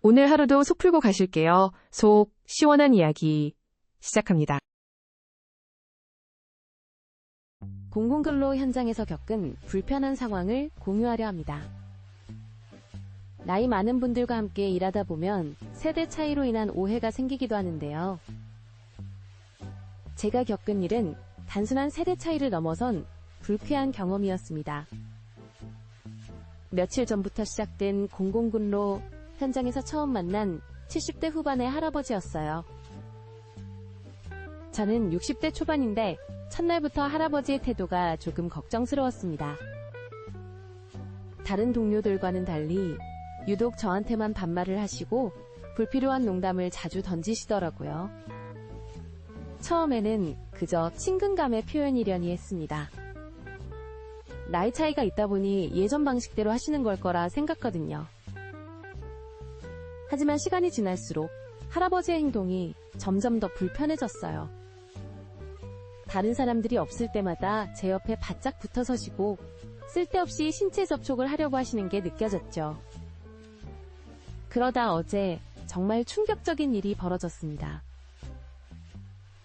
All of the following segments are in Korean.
오늘 하루도 속 풀고 가실게요. 속 시원한 이야기 시작합니다. 공공근로 현장에서 겪은 불편한 상황을 공유하려 합니다. 나이 많은 분들과 함께 일하다 보면 세대 차이로 인한 오해가 생기기도 하는데요. 제가 겪은 일은 단순한 세대 차이를 넘어선 불쾌한 경험이었습니다. 며칠 전부터 시작된 공공근로 현장에서 처음 만난 70대 후반의 할아버지였어요. 저는 60대 초반인데 첫날부터 할아버지의 태도가 조금 걱정스러웠습니다. 다른 동료들과는 달리 유독 저한테만 반말을 하시고 불필요한 농담을 자주 던지시더라고요. 처음에는 그저 친근감의 표현이려니 했습니다. 나이 차이가 있다 보니 예전 방식대로 하시는 걸 거라 생각거든요. 하지만 시간이 지날수록 할아버지의 행동이 점점 더 불편해졌어요. 다른 사람들이 없을 때마다 제 옆에 바짝 붙어 서시고 쓸데없이 신체 접촉을 하려고 하시는 게 느껴졌죠. 그러다 어제 정말 충격적인 일이 벌어졌습니다.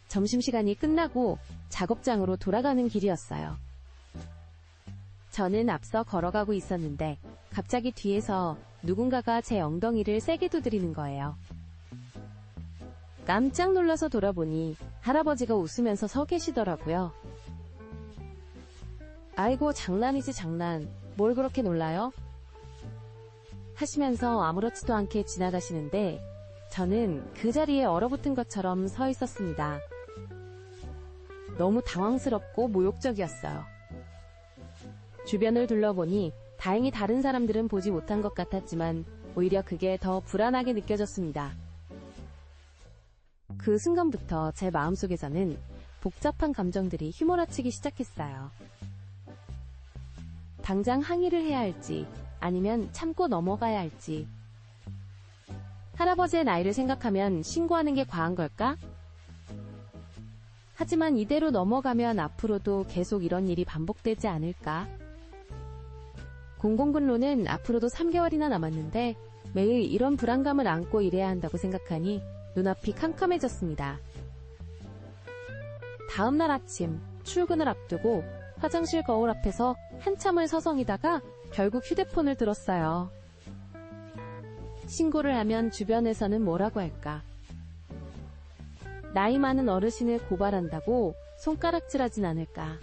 점심시간이 끝나고 작업장으로 돌아가는 길이었어요. 저는 앞서 걸어가고 있었는데 갑자기 뒤에서 누군가가 제 엉덩이를 세게 두드리는 거예요. 깜짝 놀라서 돌아보니 할아버지가 웃으면서 서 계시더라고요. 아이고 장난이지 장난. 뭘 그렇게 놀라요? 하시면서 아무렇지도 않게 지나가시는데 저는 그 자리에 얼어붙은 것처럼 서 있었습니다. 너무 당황스럽고 모욕적이었어요. 주변을 둘러보니 다행히 다른 사람들은 보지 못한 것 같았지만 오히려 그게 더 불안하게 느껴졌습니다. 그 순간부터 제 마음속에서는 복잡한 감정들이 휘몰아치기 시작했어요. 당장 항의를 해야 할지 아니면 참고 넘어가야 할지. 할아버지의 나이를 생각하면 신고하는 게 과한 걸까? 하지만 이대로 넘어가면 앞으로도 계속 이런 일이 반복되지 않을까? 공공근로는 앞으로도 3개월이나 남았는데 매일 이런 불안감을 안고 일해야 한다고 생각하니 눈앞이 캄캄해졌습니다. 다음날 아침 출근을 앞두고 화장실 거울 앞에서 한참을 서성이다가 결국 휴대폰을 들었어요. 신고를 하면 주변에서는 뭐라고 할까? 나이 많은 어르신을 고발한다고 손가락질하진 않을까?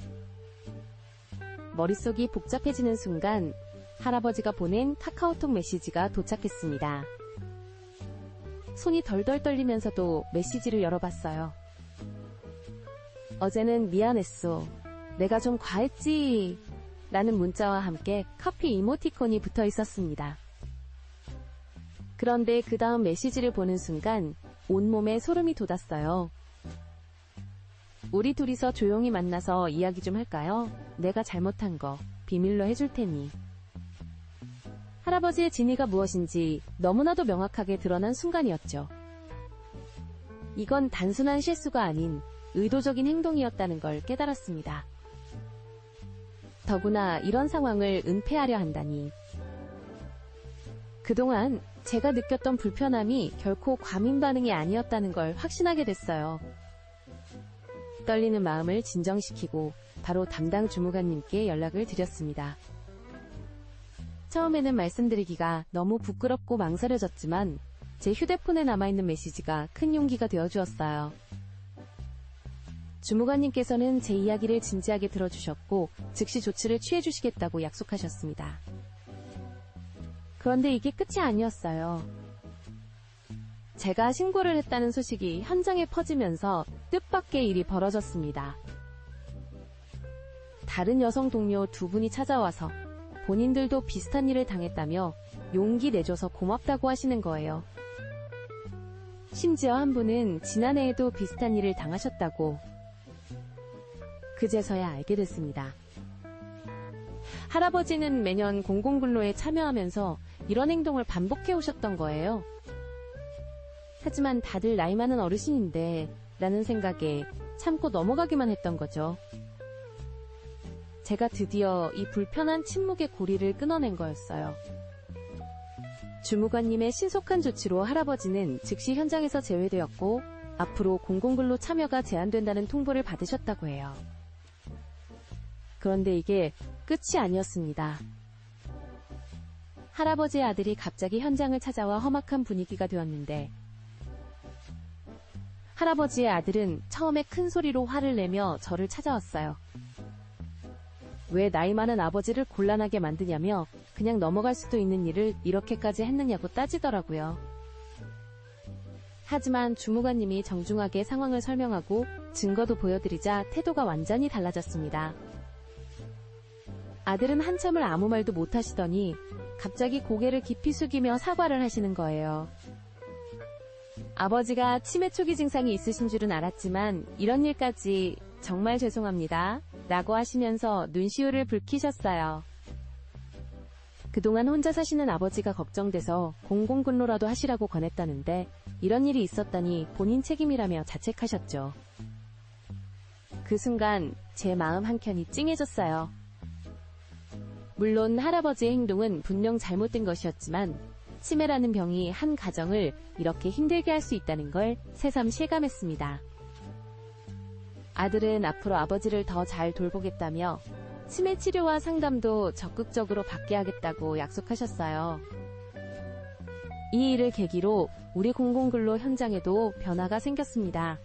머릿속이 복잡해지는 순간 할아버지가 보낸 카카오톡 메시지가 도착했습니다. 손이 덜덜 떨리면서도 메시지를 열어봤어요. 어제는 미안했어. 내가 좀 과했지. 라는 문자와 함께 커피 이모티콘이 붙어 있었습니다. 그런데 그 다음 메시지를 보는 순간 온몸에 소름이 돋았어요. 우리 둘이서 조용히 만나서 이야기 좀 할까요? 내가 잘못한 거 비밀로 해줄 테니. 할아버지의 진위가 무엇인지 너무나도 명확하게 드러난 순간이었죠. 이건 단순한 실수가 아닌 의도적인 행동이었다는 걸 깨달았습니다. 더구나 이런 상황을 은폐하려 한다니. 그동안 제가 느꼈던 불편함이 결코 과민 반응이 아니었다는 걸 확신하게 됐어요. 떨리는 마음을 진정시키고 바로 담당 주무관님께 연락을 드렸습니다. 처음에는 말씀드리기가 너무 부끄럽고 망설여졌지만 제 휴대폰에 남아있는 메시지가 큰 용기가 되어주었어요. 주무관님께서는 제 이야기를 진지하게 들어주셨고 즉시 조치를 취해주시겠다고 약속하셨습니다. 그런데 이게 끝이 아니었어요. 제가 신고를 했다는 소식이 현장에 퍼지면서 뜻밖의 일이 벌어졌습니다. 다른 여성 동료 2분이 찾아와서 본인들도 비슷한 일을 당했다며 용기 내줘서 고맙다고 하시는 거예요. 심지어 한 분은 지난해에도 비슷한 일을 당하셨다고. 그제서야 알게 됐습니다. 할아버지는 매년 공공근로에 참여하면서 이런 행동을 반복해 오셨던 거예요. 하지만 다들 나이 많은 어르신인데 라는 생각에 참고 넘어가기만 했던 거죠. 제가 드디어 이 불편한 침묵의 고리를 끊어낸 거였어요. 주무관님의 신속한 조치로 할아버지는 즉시 현장에서 제외되었고 앞으로 공공근로 참여가 제한된다는 통보를 받으셨다고 해요. 그런데 이게 끝이 아니었습니다. 할아버지의 아들이 갑자기 현장을 찾아와 험악한 분위기가 되었는데 할아버지의 아들은 처음에 큰 소리로 화를 내며 저를 찾아왔어요. 왜 나이 많은 아버지를 곤란하게 만드냐며 그냥 넘어갈 수도 있는 일을 이렇게까지 했느냐고 따지더라고요. 하지만 주무관님이 정중하게 상황을 설명하고 증거도 보여드리자 태도가 완전히 달라졌습니다. 아들은 한참을 아무 말도 못하시더니 갑자기 고개를 깊이 숙이며 사과를 하시는 거예요. 아버지가 치매 초기 증상이 있으신 줄은 알았지만 이런 일까지 정말 죄송합니다. 라고 하시면서 눈시울을 붉히셨어요. 그동안 혼자 사시는 아버지가 걱정돼서 공공근로라도 하시라고 권했다는데 이런 일이 있었다니 본인 책임이라며 자책하셨죠. 그 순간 제 마음 한켠이 찡해졌어요. 물론 할아버지의 행동은 분명 잘못된 것이었지만 치매라는 병이 한 가정을 이렇게 힘들게 할 수 있다는 걸 새삼 실감했습니다. 아들은 앞으로 아버지를 더 잘 돌보겠다며 치매 치료와 상담도 적극적으로 받게 하겠다고 약속하셨어요. 이 일을 계기로 우리 공공근로 현장에도 변화가 생겼습니다.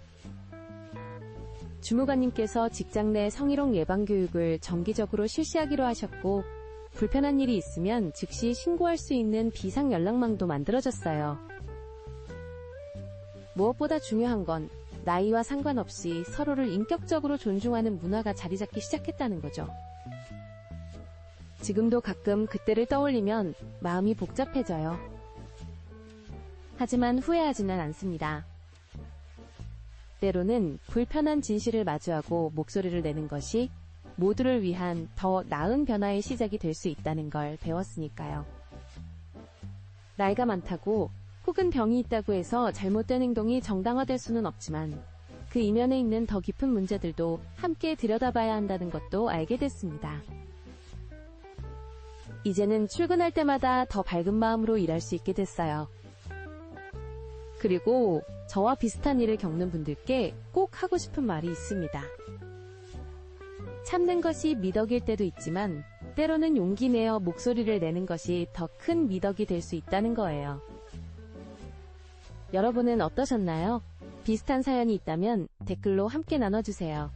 주무관님께서 직장 내 성희롱 예방교육을 정기적으로 실시하기로 하셨고 불편한 일이 있으면 즉시 신고할 수 있는 비상연락망도 만들어졌어요. 무엇보다 중요한 건 나이와 상관없이 서로를 인격적으로 존중하는 문화가 자리 잡기 시작했다는 거죠. 지금도 가끔 그때를 떠올리면 마음이 복잡해져요. 하지만 후회하지는 않습니다. 때로는 불편한 진실을 마주하고 목소리를 내는 것이 모두를 위한 더 나은 변화의 시작이 될 수 있다는 걸 배웠으니까요. 나이가 많다고 혹은 병이 있다고 해서 잘못된 행동이 정당화될 수는 없지만 그 이면에 있는 더 깊은 문제들도 함께 들여다봐야 한다는 것도 알게 됐습니다. 이제는 출근할 때마다 더 밝은 마음으로 일할 수 있게 됐어요. 그리고 저와 비슷한 일을 겪는 분들께 꼭 하고 싶은 말이 있습니다. 참는 것이 미덕일 때도 있지만 때로는 용기 내어 목소리를 내는 것이 더 큰 미덕이 될 수 있다는 거예요. 여러분은 어떠셨나요? 비슷한 사연이 있다면 댓글로 함께 나눠주세요.